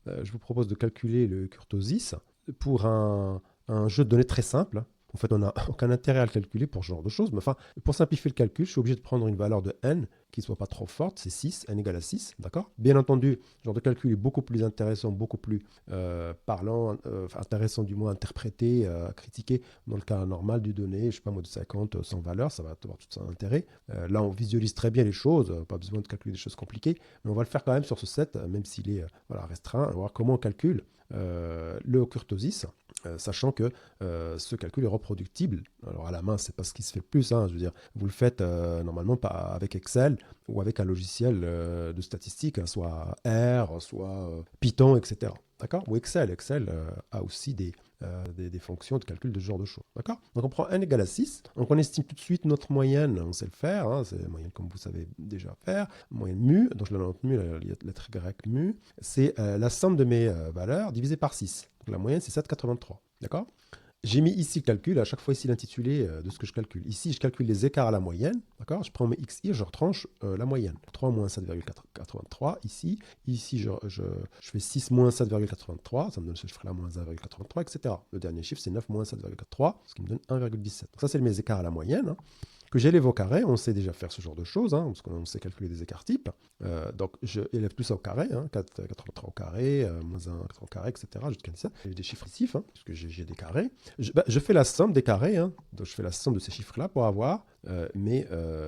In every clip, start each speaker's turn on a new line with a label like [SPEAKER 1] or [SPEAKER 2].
[SPEAKER 1] je vous propose de calculer le kurtosis pour un jeu de données très simple. En fait, on n'a aucun intérêt à le calculer pour ce genre de choses. Mais enfin, pour simplifier le calcul, je suis obligé de prendre une valeur de n qui ne soit pas trop forte. C'est 6, n égale à 6. D'accord. Bien entendu, ce genre de calcul est beaucoup plus intéressant, beaucoup plus parlant, intéressant du moins interprété, critiqué dans le cas normal du donné. Je ne sais pas moi, de 50, 100 valeurs, ça va avoir tout son intérêt. Là, on visualise très bien les choses. Pas besoin de calculer des choses compliquées. Mais on va le faire quand même sur ce set, même s'il est voilà, restreint. On va voir comment on calcule le kurtosis. Sachant que ce calcul est reproductible. Alors à la main, c'est pas ce qui se fait le plus. Hein, je veux dire, vous le faites normalement pas avec Excel ou avec un logiciel de statistique, hein, soit R, soit Python, etc. D'accord. Ou Excel. Excel a aussi des fonctions de calcul de ce genre de choses. D'accord. Donc on prend n égale à 6. Donc on estime tout de suite notre moyenne. On sait le faire. Hein, c'est la moyenne comme vous savez déjà faire. Moyenne mu. Donc je la note mu, la lettre grecque mu. C'est la somme de mes valeurs divisée par 6. Donc la moyenne, c'est 7,83. D'accord. J'ai mis ici le calcul, à chaque fois ici l'intitulé de ce que je calcule. Ici, je calcule les écarts à la moyenne. D'accord. Je prends mes xi, je retranche la moyenne. 3 moins 7,83 ici. Ici, je fais 6 moins 7,83. Ça me donne ce chiffre-là, moins 1,83, etc. Le dernier chiffre, c'est 9 moins 7,3, ce qui me donne 1,17. Donc ça, c'est mes écarts à la moyenne. Hein. Que j'élève au carré, on sait déjà faire ce genre de choses, hein, parce qu'on sait calculer des écarts types. Donc je élève tout ça au carré, hein, 83 au carré, moins 1 au carré, etc. Jusqu'à ça. J'ai des chiffres ici, hein, puisque j'ai des carrés. Je fais la somme des carrés, hein, donc je fais la somme de ces chiffres-là pour avoir mes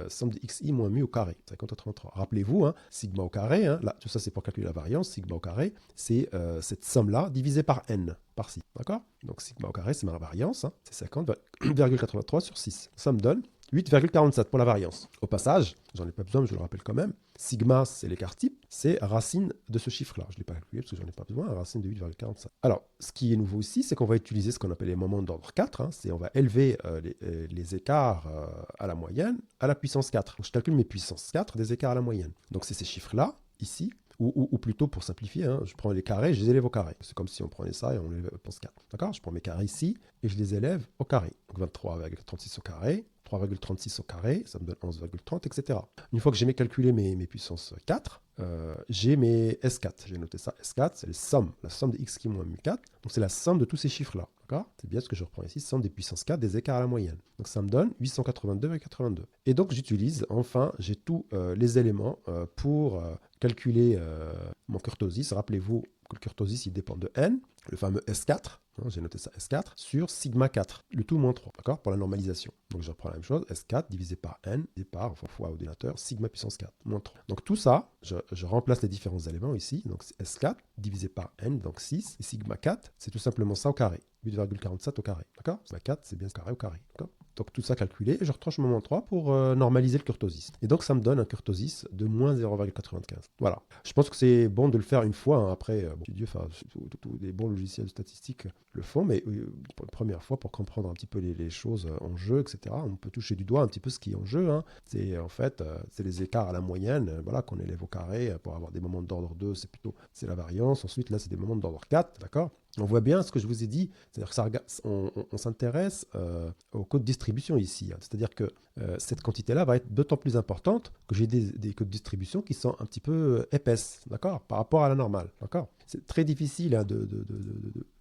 [SPEAKER 1] somme de xi moins mu au carré, 53. Rappelez-vous, hein, sigma au carré, hein, là, tout ça c'est pour calculer la variance, sigma au carré, c'est cette somme-là divisée par n, par 6, d'accord. Donc sigma au carré, c'est ma variance, hein, c'est 50,83 sur 6. Ça me donne 8,47 pour la variance. Au passage, j'en ai pas besoin, mais je le rappelle quand même, sigma, c'est l'écart type, c'est racine de ce chiffre-là. Je ne l'ai pas calculé parce que j'en ai pas besoin, racine de 8,47. Alors, ce qui est nouveau ici, c'est qu'on va utiliser ce qu'on appelle les moments d'ordre 4. Hein, c'est on va élever les écarts à la moyenne à la puissance 4. Donc, je calcule mes puissances 4 des écarts à la moyenne. Donc, c'est ces chiffres-là, ici, ou plutôt pour simplifier, hein, je prends les carrés, je les élève au carré. C'est comme si on prenait ça et on élève à puissance 4. D'accord. Je prends mes carrés ici et je les élève au carré. Donc 23,36 au carré, 3,36 au carré, ça me donne 11,30, etc. Une fois que j'ai calculé mes puissances 4, j'ai mes S4. J'ai noté ça, S4, c'est la somme de x qui est moins mu 4. Donc c'est la somme de tous ces chiffres-là. D'accord. C'est bien ce que je reprends ici, somme des puissances 4 des écarts à la moyenne. Donc ça me donne 882,82. Et donc j'utilise, enfin, j'ai tous les éléments pour calculer mon kurtosis. Rappelez-vous que le kurtosis, il dépend de n, le fameux S4. J'ai noté ça, S4, sur sigma 4, le tout moins 3, d'accord, pour la normalisation. Donc je reprends la même chose, S4 divisé par N, et par, enfin, fois ordinateur, sigma puissance 4, moins 3. Donc tout ça, je remplace les différents éléments ici, donc S4 divisé par N, donc 6, et sigma 4, c'est tout simplement ça au carré, 8,47 au carré, d'accord. Sigma 4, c'est bien ce carré au carré, d'accord. Donc tout ça calculé, et je retranche mon moins 3 pour normaliser le kurtosis. Et donc ça me donne un kurtosis de moins 0,95. Voilà. Je pense que c'est bon de le faire une fois. Hein. Après, tous les bons logiciels de statistique le font, mais pour une première fois, pour comprendre un petit peu les choses en jeu, etc., on peut toucher du doigt un petit peu ce qui est en jeu. Hein. C'est en fait, c'est les écarts à la moyenne, voilà, qu'on élève au carré pour avoir des moments d'ordre 2, c'est la variance. Ensuite, là, c'est des moments d'ordre 4, d'accord. On voit bien ce que je vous ai dit, c'est-à-dire que on s'intéresse au code de distribution ici. Hein. C'est-à-dire que cette quantité-là va être d'autant plus importante que j'ai des codes de distribution qui sont un petit peu épaisses, d'accord, par rapport à la normale, d'accord. C'est très difficile hein, de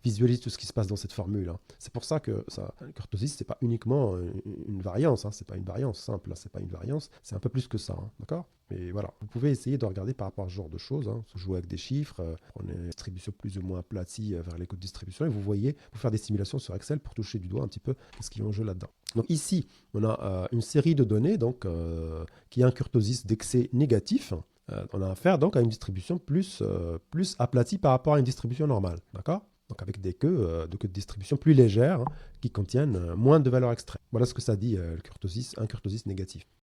[SPEAKER 1] visualiser tout ce qui se passe dans cette formule. Hein. C'est pour ça que le kurtosis, c'est pas uniquement une variance, hein. C'est pas une variance simple, hein. C'est pas une variance, c'est un peu plus que ça, hein. D'accord. Mais voilà, vous pouvez essayer de regarder par rapport à ce genre de choses, hein. Jouer avec des chiffres, prendre une distribution plus ou moins aplatie vers les codes de distribution et vous voyez, vous faire des simulations sur Excel pour toucher du doigt un petit peu ce qui est en jeu là-dedans. Donc ici, on a une série de données donc, qui a un kurtosis d'excès négatif. On a affaire donc à une distribution plus aplatie par rapport à une distribution normale. D'accord. Donc avec des queues de distribution plus légères hein, qui contiennent moins de valeurs extrêmes. Voilà ce que ça dit un kurtosis négatif.